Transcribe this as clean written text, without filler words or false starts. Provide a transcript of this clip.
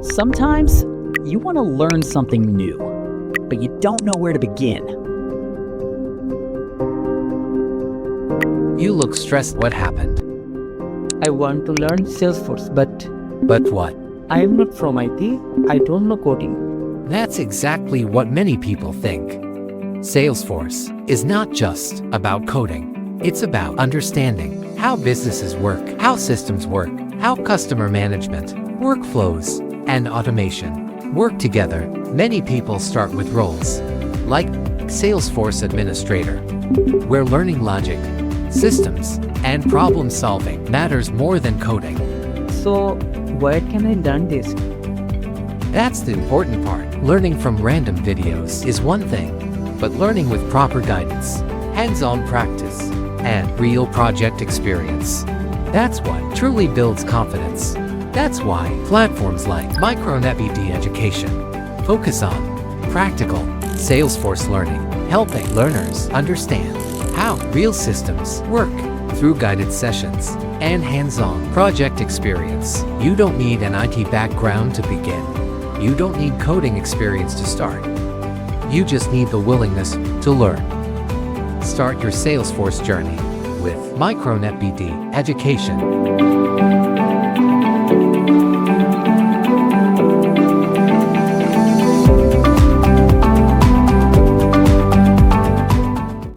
Sometimes you want to learn something new, but you don't know where to begin. You look stressed. What happened? I want to learn Salesforce, but But what? I am not from IT. I don't know coding. That's exactly what many people think. Salesforce is not just about coding. It's about understanding how businesses work, how systems work, how customer management, workflows, and automation work together. Many people start with roles like Salesforce Administrator, where learning logic, systems, and problem solving matters more than coding. So where can I learn this? That's the important part. Learning from random videos is one thing, but learning with proper guidance, hands-on practice, and real project experience, that's what truly builds confidence. That's why platforms like Micronetbd Education focus on practical Salesforce learning, helping learners understand how real systems work through guided sessions and hands-on project experience. You don't need an IT background to begin. You don't need coding experience to start. You just need the willingness to learn. Start your Salesforce journey with Micronetbd Education.